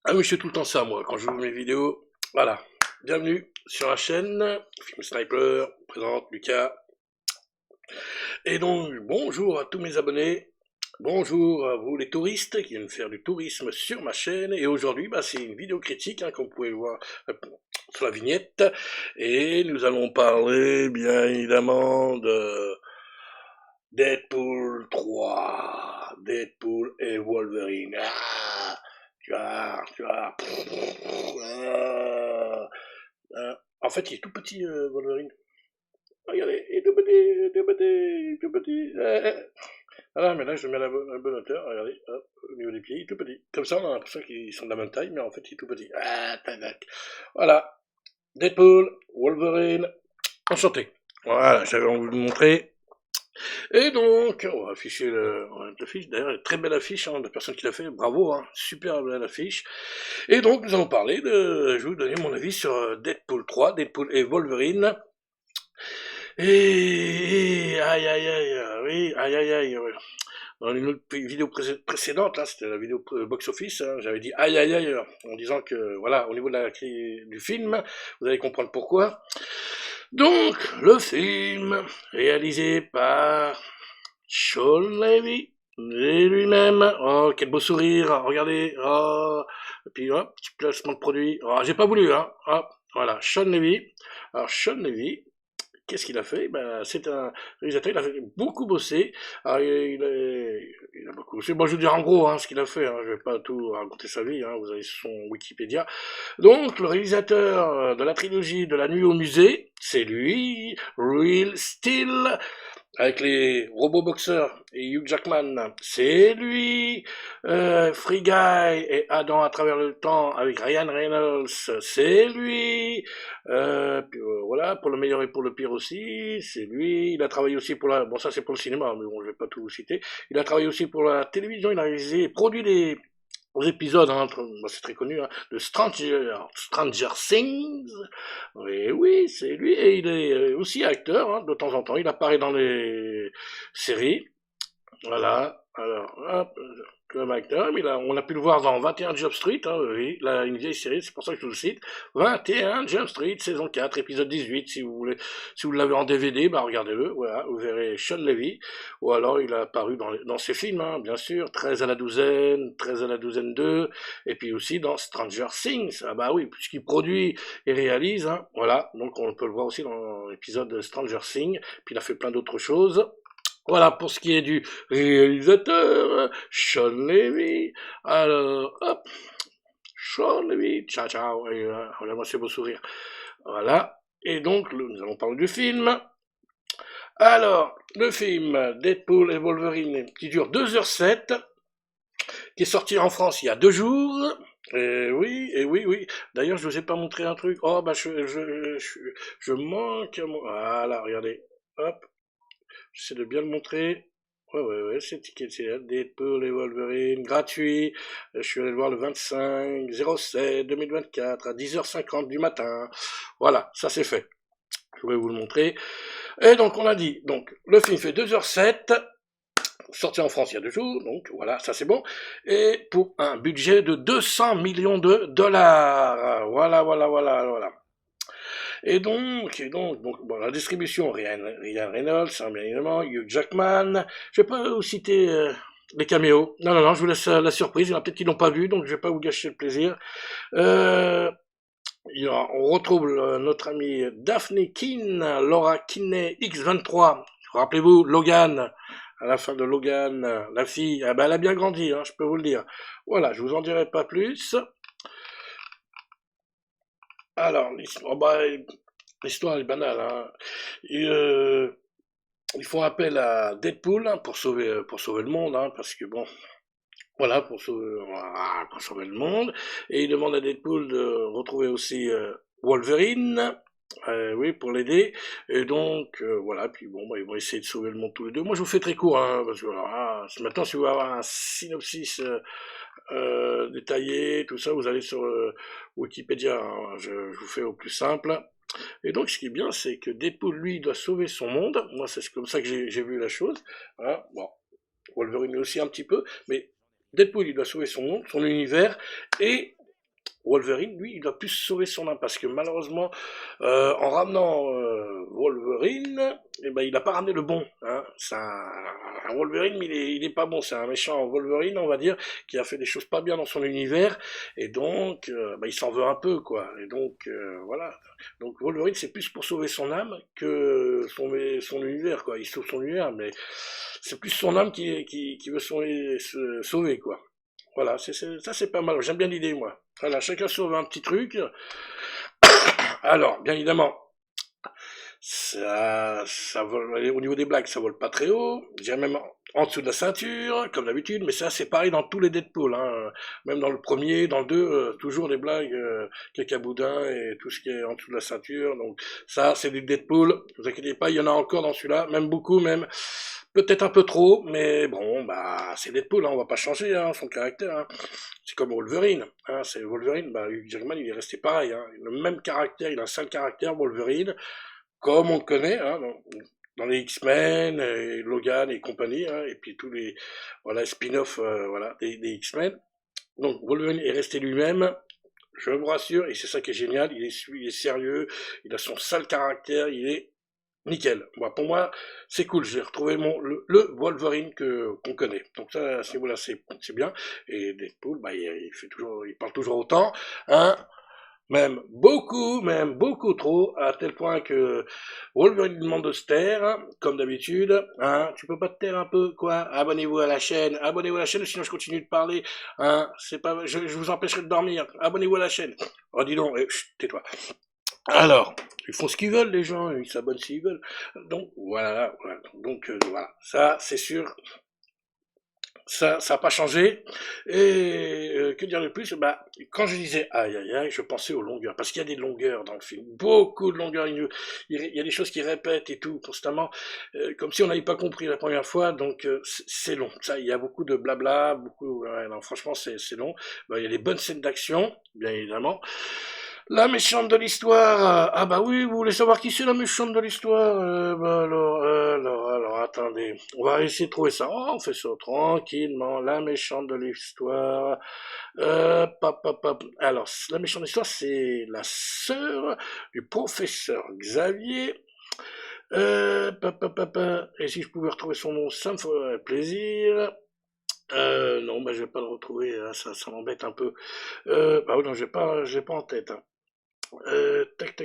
Ah oui, je fais tout le temps ça, moi, quand je joue mes vidéos. Voilà. Bienvenue sur la chaîne. Film Sniper présente Lucas. Et donc, bonjour à tous mes abonnés. Bonjour à vous les touristes qui viennent faire du tourisme sur ma chaîne. Et aujourd'hui, c'est une vidéo critique, comme vous pouvez le voir sur la vignette. Et nous allons parler, bien évidemment, de Deadpool 3. Deadpool et Wolverine. Tu vois. En fait, il est tout petit, Wolverine. Regardez, il est tout petit, tout petit, tout petit. Voilà, mais là, je le mets à la bonne hauteur. Regardez, hop, au niveau des pieds, il est tout petit. Comme ça, on a l'impression qu'ils sont de la même taille, mais en fait, il est tout petit. Tac, tac. Voilà. Deadpool, Wolverine, enchanté. Voilà, j'avais envie de vous montrer. Et donc, on va afficher on va mettre l'affiche. D'ailleurs, une très belle affiche, de la personne qui l'a fait. Bravo, super belle affiche. Et donc, nous allons parler je vais vous donner mon avis sur Deadpool 3, Deadpool et Wolverine. Et aïe aïe aïe, oui, aïe aïe aïe. Ouais. Dans une autre vidéo précédente, c'était la vidéo box-office, j'avais dit aïe aïe aïe, en disant que, voilà, au niveau de du film, vous allez comprendre pourquoi. Donc, le film, réalisé par Sean Levy, et lui-même, oh, quel beau sourire, regardez, oh, et puis, hop, petit placement de produit, oh, j'ai pas voulu, hop, voilà, Sean Levy. Alors, Sean Levy, qu'est-ce qu'il a fait? C'est un réalisateur, il a beaucoup bossé. Alors, il a beaucoup bossé. Bon, je veux dire en gros ce qu'il a fait. Je vais pas tout raconter sa vie. Vous avez son Wikipédia. Donc, le réalisateur de la trilogie de La Nuit au musée, c'est lui, Real Steel, avec les robots boxeurs et Hugh Jackman, c'est lui. Free Guy et Adam à travers le temps avec Ryan Reynolds, c'est lui. Voilà, pour le meilleur et pour le pire aussi, c'est lui. Il a travaillé aussi pour bon ça c'est pour le cinéma, mais bon je vais pas tout vous citer. Il a travaillé aussi pour la télévision, il a réalisé et produit des épisodes, c'est très connu, de Stranger Things. Oui, oui, c'est lui. Et il est aussi acteur, de temps en temps. Il apparaît dans les séries. Voilà. Alors, hop, comme acteur, mais là, on a pu le voir dans 21 Jump Street, oui, là, une vieille série, c'est pour ça que je vous le cite. 21 Jump Street, saison 4, épisode 18, si vous voulez, si vous l'avez en DVD, regardez-le, voilà, vous verrez Sean Levy, ou alors il a apparu dans ses films, bien sûr, 13 à la douzaine, 13 à la douzaine 2, et puis aussi dans Stranger Things, oui, puisqu'il produit et réalise, voilà, donc on peut le voir aussi dans l'épisode de Stranger Things, puis il a fait plein d'autres choses. Voilà pour ce qui est du réalisateur, Sean Levy. Alors, hop, Sean Levy, ciao ciao, et regardez-moi ces beaux sourires. Voilà, et donc nous allons parler du film. Alors, le film Deadpool et Wolverine, qui dure 2h07, qui est sorti en France il y a 2 jours. Et oui, oui. D'ailleurs, je vous ai pas montré un truc. Oh, je manque. Voilà, regardez. Hop, j'essaie de bien le montrer. Ouais, c'est ticket, c'est Deadpool et Wolverine, gratuit. Je suis allé le voir le 25/07/2024 à 10h50 du matin. Voilà, ça c'est fait. Je vais vous le montrer. Et donc, on a dit, donc, le film fait 2h07, sorti en France il y a 2 jours, donc voilà, ça c'est bon. Et pour un budget de 200 millions de dollars. Voilà. Bon, la distribution, Ryan Reynolds, bien évidemment, Hugh Jackman. Je vais pas vous citer les caméos. Non, je vous laisse la surprise. Il y en a peut-être qui l'ont pas vu, donc je vais pas vous gâcher le plaisir. Euh, on retrouve notre ami Daphne Keane, Laura Kinney, X23. Rappelez-vous, Logan, à la fin de Logan, la fille, elle a bien grandi, je peux vous le dire. Voilà, je vous en dirai pas plus. Alors, l'histoire est banale. Ils font appel à Deadpool pour sauver le monde, parce que bon, voilà, pour sauver le monde. Et ils demandent à Deadpool de retrouver aussi Wolverine, oui, pour l'aider. Et donc, voilà, puis bon, ils vont essayer de sauver le monde tous les deux. Moi, je vous fais très court, parce que maintenant, si vous voulez avoir un synopsis détaillé, tout ça, vous allez sur Wikipédia. Je vous fais au plus simple. Et donc, ce qui est bien, c'est que Deadpool, lui, doit sauver son monde. Moi, c'est comme ça que j'ai vu la chose. Bon, Wolverine aussi un petit peu, mais Deadpool, il doit sauver son monde, son univers, et Wolverine, lui, il doit plus sauver son âme parce que malheureusement, en ramenant Wolverine, eh ben, il n'a pas ramené le bon. Hein. C'est un Wolverine, mais il est pas bon. C'est un méchant Wolverine, on va dire, qui a fait des choses pas bien dans son univers, et donc, bah, il s'en veut un peu, quoi. Et donc, voilà. Donc Wolverine, c'est plus pour sauver son âme que son univers, quoi. Il sauve son univers, mais c'est plus son âme qui veut se sauver, quoi. Voilà, ça c'est pas mal. J'aime bien l'idée, moi. Voilà, chacun sauve un petit truc. Alors, bien évidemment, ça vole, au niveau des blagues, ça vole pas très haut. Je dirais même en dessous de la ceinture, comme d'habitude, mais ça, c'est pareil dans tous les Deadpool, hein. Même dans le premier, dans le deux, toujours des blagues, cacaboudin et tout ce qui est en dessous de la ceinture. Donc, ça, c'est du Deadpool. Vous inquiétez pas, il y en a encore dans celui-là, même beaucoup, même. Peut-être un peu trop, mais bon, bah, c'est Deadpool, hein, on va pas changer, hein, son caractère, hein. C'est comme Wolverine, hein, c'est Wolverine, bah, Hugh Jackman, il est resté pareil, hein. Le même caractère, il a un seul caractère, Wolverine, comme on le connaît, hein, dans les X-Men, et Logan et compagnie, hein, et puis tous les voilà, spin-off voilà, des X-Men. Donc Wolverine est resté lui-même, je vous rassure, et c'est ça qui est génial, il est sérieux, il a son sale caractère, il est nickel. Moi, pour moi, c'est cool, j'ai retrouvé le Wolverine qu'on connaît. Donc ça, voilà, c'est bien. Et Deadpool, bah, il parle toujours autant, hein. Même beaucoup trop, à tel point que Wolverine lui demande de se taire, hein, comme d'habitude, hein, tu peux pas te taire un peu, quoi, abonnez-vous à la chaîne, sinon je continue de parler, hein, c'est pas, je vous empêcherai de dormir, abonnez-vous à la chaîne. Oh, dis donc, chut, tais-toi. Alors, ils font ce qu'ils veulent, les gens, ils s'abonnent s'ils veulent. Donc, voilà. Donc, voilà, ça, c'est sûr, ça n'a pas changé. Et que dire de plus? Bah, quand je disais aïe aïe aïe, je pensais aux longueurs, parce qu'il y a des longueurs dans le film, beaucoup de longueurs. Il y a des choses qui répètent et tout constamment, comme si on n'avait pas compris la première fois. Donc c'est long. Ça, il y a beaucoup de blabla, beaucoup. Ouais, non, franchement, c'est long. Bah, il y a des bonnes scènes d'action, bien évidemment. La méchante de l'histoire. Ah bah oui, vous voulez savoir qui c'est la méchante de l'histoire? Bah alors, attendez. On va essayer de trouver ça. Oh, on fait ça tranquillement. La méchante de l'histoire. Alors, la méchante de l'histoire, c'est la sœur du professeur Xavier. Et si je pouvais retrouver son nom, ça me ferait plaisir. Non, bah je vais pas le retrouver, hein, ça m'embête un peu. Bah oui, non, j'ai pas en tête, hein. Tac.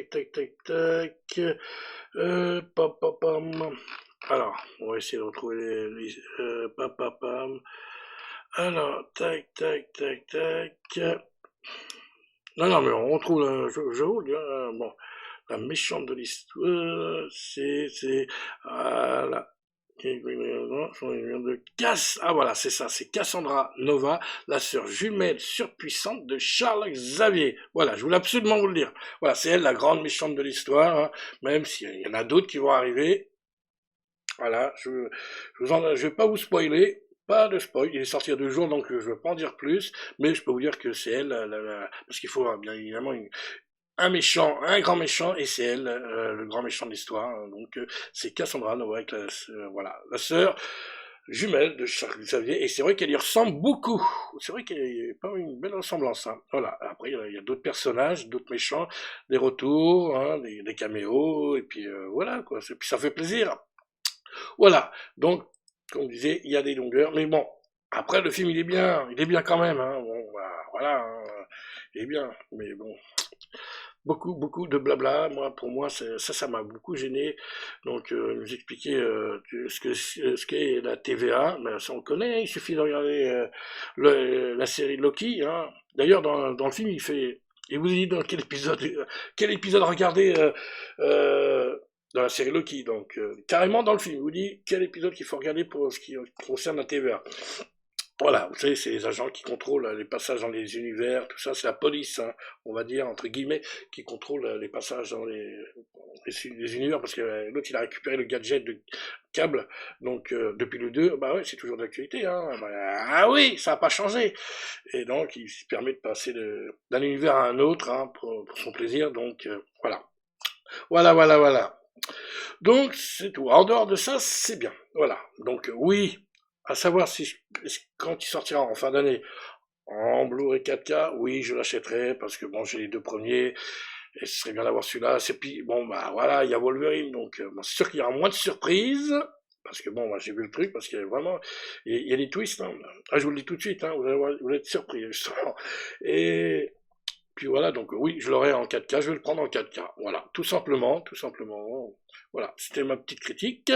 Pam. Alors, on va essayer de retrouver pam. Alors, tac. Non, mais on retrouve, je vous le dis, hein, bon, la méchante de l'histoire, voilà. Ah voilà, c'est ça, c'est Cassandra Nova, la sœur jumelle surpuissante de Charles Xavier. Voilà, je voulais absolument vous le dire. Voilà, c'est elle la grande méchante de l'histoire, hein, même s'il y en a d'autres qui vont arriver. Voilà, je vais pas vous spoiler. Pas de spoil, il est sorti il y a 2 jours, donc je ne vais pas en dire plus, mais je peux vous dire que c'est elle, parce qu'il faut bien évidemment un méchant, un grand méchant, et c'est elle, le grand méchant de l'histoire. Hein. Donc c'est Cassandra Nova, avec voilà, la sœur jumelle de Charles Xavier, et c'est vrai qu'elle y ressemble beaucoup. C'est vrai qu'il y a pas une belle ressemblance. Hein. Voilà. Après, il y a d'autres personnages, d'autres méchants, des retours, hein, des caméos, et puis voilà quoi. Puis ça fait plaisir. Voilà. Donc, comme je disais, il y a des longueurs, mais bon. Après, le film, il est bien quand même. Hein. Bon, bah, voilà, hein. Il est bien, mais bon, beaucoup de blabla. Pour moi, ça m'a beaucoup gêné. Donc, nous expliquer ce qu'est la TVA, ben, ça on connaît. Il suffit de regarder la série Loki. Hein. D'ailleurs, dans le film, il vous dit dans quel épisode regarder dans la série Loki. Donc, carrément dans le film, il vous dit quel épisode qu'il faut regarder pour ce qui concerne la TVA. Voilà, vous savez, c'est les agents qui contrôlent les passages dans les univers, tout ça, c'est la police, hein, on va dire, entre guillemets, qui contrôle les passages dans les univers, parce que l'autre, il a récupéré le gadget de câble, donc depuis le 2, bah ouais, c'est toujours d'actualité, hein, bah, ah oui, ça n'a pas changé, et donc il se permet de passer d'un univers à un autre, hein, pour son plaisir, donc voilà. Voilà. Donc c'est tout. En dehors de ça, c'est bien. Voilà. Donc oui, à savoir quand il sortira en fin d'année, En Blu-ray 4K, oui, je l'achèterai parce que bon, j'ai les deux premiers et ce serait bien d'avoir celui-là. C'est puis bon, bah voilà, il y a Wolverine, donc bon, c'est sûr qu'il y aura moins de surprises. Parce que bon, moi j'ai vu le truc, parce qu'il y a vraiment, il y a des twists, hein. Ah, je vous le dis tout de suite, hein, vous allez être surpris, justement. Et puis voilà, donc oui, je l'aurai en 4K, je vais le prendre en 4K. Voilà, tout simplement, tout simplement. Voilà, c'était ma petite critique.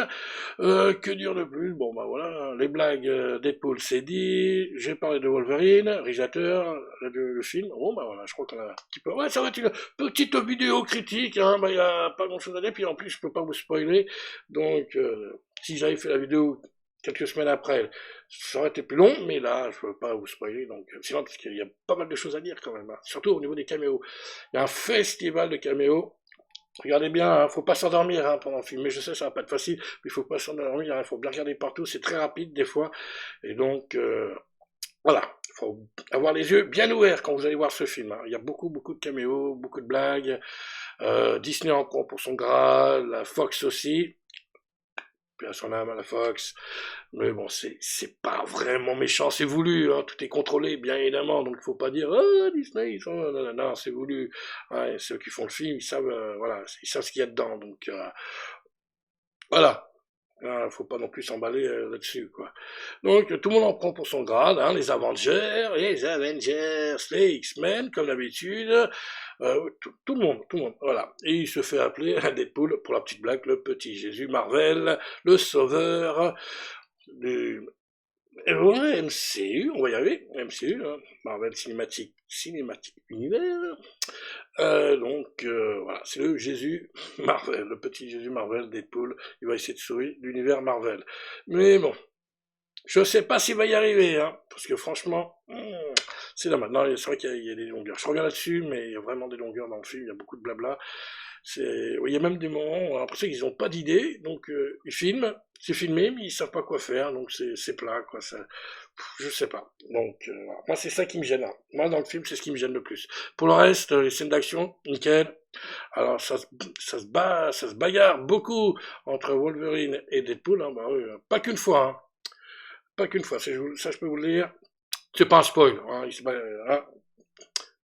Que dire de plus? Bon, bah voilà, les blagues Deadpool, c'est dit. J'ai parlé de Wolverine, réalisateur, le film. Bon, bah voilà, je crois qu'on a un petit peu... Ouais, ça va être une petite vidéo critique, hein. Bah, il n'y a pas grand-chose à dire, puis en plus, je peux pas vous spoiler. Donc, si j'avais fait la vidéo quelques semaines après, ça aurait été plus long, mais là, je peux pas vous spoiler, donc, sinon, parce qu'il y a pas mal de choses à dire quand même, hein. Surtout au niveau des caméos. Il y a un festival de caméos. Regardez bien, hein, faut pas s'endormir hein, pendant le film, mais je sais ça va pas être facile, mais il faut pas s'endormir, il faut bien regarder partout, c'est très rapide des fois, et donc voilà, il faut avoir les yeux bien ouverts quand vous allez voir ce film, hein. Il y a beaucoup beaucoup de caméos, beaucoup de blagues, Disney en prend pour son gras, la Fox aussi, puis à son âme à la Fox. Mais bon, c'est pas vraiment méchant, c'est voulu, hein, tout est contrôlé, bien évidemment, donc il faut pas dire oh, Disney, ils sont... Non, non, non, c'est voulu. Ouais, ceux qui font le film, ils savent, voilà, ils savent ce qu'il y a dedans, donc voilà. Faut pas non plus s'emballer là-dessus, quoi. Donc tout le monde en prend pour son grade, hein, les Avengers, les X-Men, comme d'habitude, tout le monde, voilà. Et il se fait appeler Deadpool, pour la petite blague, le petit Jésus Marvel, le sauveur du MCU, on va y arriver, MCU, hein, Marvel Cinématique Univers. Voilà, c'est le Jésus Marvel, le petit Jésus Marvel, Deadpool, il va essayer de sauver l'univers Marvel. Mais bon, je sais pas s'il va y arriver, hein, parce que franchement, c'est là maintenant, c'est vrai qu'il y a des longueurs. Je reviens là-dessus, mais il y a vraiment des longueurs dans le film, il y a beaucoup de blabla. Il y a même des moments où on a l'impression qu'ils n'ont pas d'idée, donc ils filment, c'est filmé, mais ils savent pas quoi faire, donc c'est plat, quoi. Je sais pas. Donc voilà. Moi c'est ça qui me gêne, hein. Moi dans le film c'est ce qui me gêne le plus. Pour le reste, les scènes d'action, nickel. Alors ça se bagarre beaucoup entre Wolverine et Deadpool, hein, bah, oui, pas qu'une fois, hein. Pas qu'une fois, ça je peux vous le dire. C'est pas un spoil, hein, hein.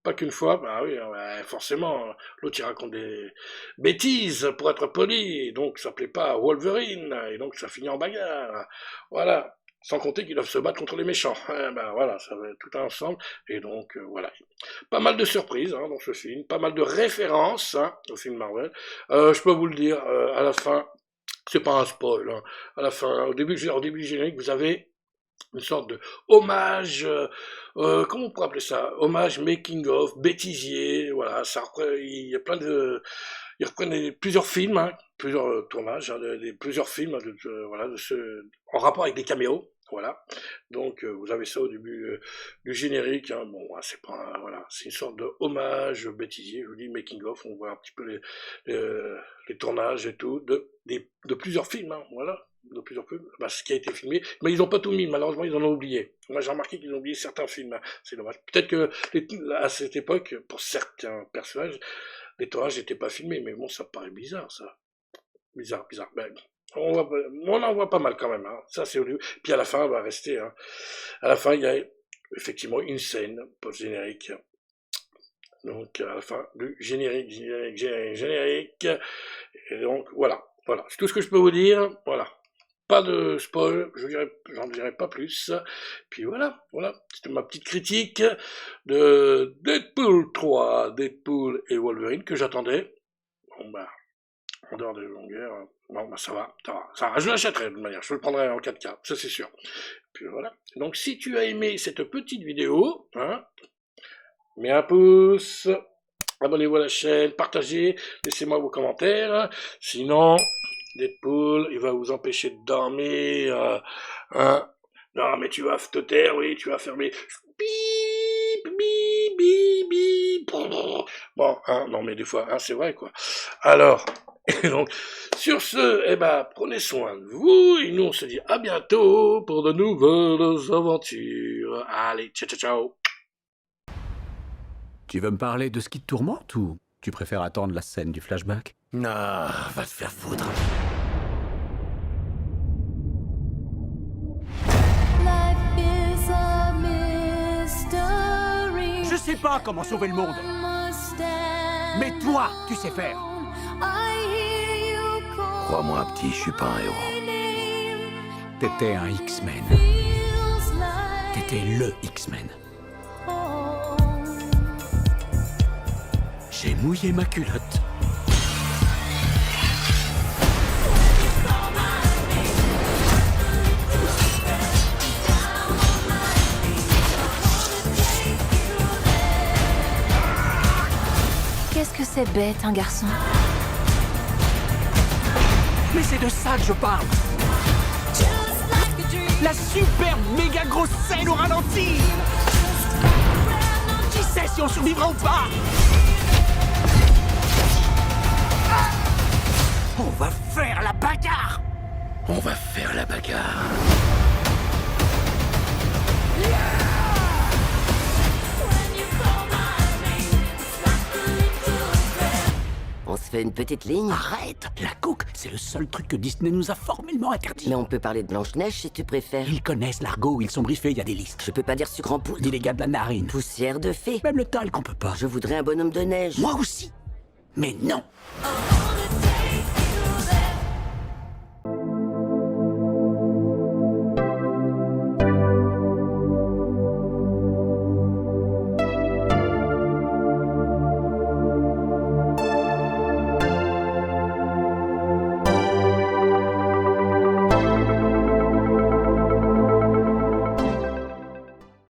Pas qu'une fois, bah oui, ouais, forcément, l'autre il raconte des bêtises pour être poli, et donc ça plaît pas à Wolverine, et donc ça finit en bagarre. Voilà. Sans compter qu'ils doivent se battre contre les méchants. Ben voilà, ça va être tout ensemble. Et donc voilà. Pas mal de surprises hein, dans ce film, pas mal de références hein, au film Marvel. Je peux vous le dire, à la fin, c'est pas un spoil. Hein. À la fin, au début du générique, vous avez une sorte de hommage, comment on pourrait appeler ça? Hommage making of, bêtisier, voilà, il y a plein de, ils reprennent plusieurs films, hein, plusieurs tournages, hein, plusieurs films, voilà, en rapport avec des caméos, voilà. Donc vous avez ça au début du générique, hein, bon, c'est pas, voilà, c'est une sorte de hommage bêtisier, je vous dis making of, on voit un petit peu les tournages et tout de plusieurs films, hein, voilà de plusieurs films, bah, ce qui a été filmé, mais ils n'ont pas tout mis, malheureusement ils en ont oublié. Moi j'ai remarqué qu'ils ont oublié certains films, hein. C'est dommage. Peut-être que à cette époque, pour certains personnages, les tournages n'étaient pas filmés, mais bon ça paraît bizarre ça. Bizarre. Ben, on en voit pas mal quand même, hein. Ça c'est au début. Puis à la fin, on va rester. Hein. À la fin, il y a effectivement une scène post-générique. Donc à la fin du générique. Et donc voilà. Voilà, c'est tout ce que je peux vous dire. Voilà. Pas de spoil, j'en dirai pas plus. Puis voilà, c'était ma petite critique de Deadpool 3, Deadpool et Wolverine que j'attendais. Bon bah, en dehors des longueurs, bon bah ça va. Je l'achèterai de toute manière, je le prendrai en 4K, ça c'est sûr. Puis voilà. Donc si tu as aimé cette petite vidéo, hein, mets un pouce, abonnez-vous à la chaîne, partagez, laissez-moi vos commentaires. Sinon, Deadpool, il va vous empêcher de dormir. Hein. Non, mais tu vas te taire, oui, tu vas fermer. Bip, bip, bip, bip. Bon, hein, non, mais des fois, hein, c'est vrai, quoi. Alors, donc, sur ce, eh ben, prenez soin de vous, et nous, on se dit à bientôt pour de nouvelles aventures. Allez, ciao, ciao, ciao. Tu veux me parler de ce qui te tourmente ou tu préfères attendre la scène du flashback? Ah, va te faire foutre. Life is a mystery. sais pas comment sauver le monde. Mais toi, tu sais faire. Crois-moi, petit, je suis pas un héros. T'étais un X-Men. T'étais le X-Men. J'ai mouillé ma culotte. Qu'est-ce que c'est bête, un garçon? Mais c'est de ça que je parle. La super méga grosse scène au ralenti. Qui sait si on survivra ou pas? On va faire la bagarre. On va faire la bagarre. On se fait une petite ligne? Arrête. La coke, c'est le seul truc que Disney nous a formellement interdit. Mais on peut parler de Blanche-Neige si tu préfères. Ils connaissent l'argot, ils sont briefés, il y a des listes. Je peux pas dire sucre en poudre. Dis les gars de la narine. Poussière de fée. Même le talc, on peut pas. Je voudrais un bonhomme de neige. Moi aussi. Mais non. Oh,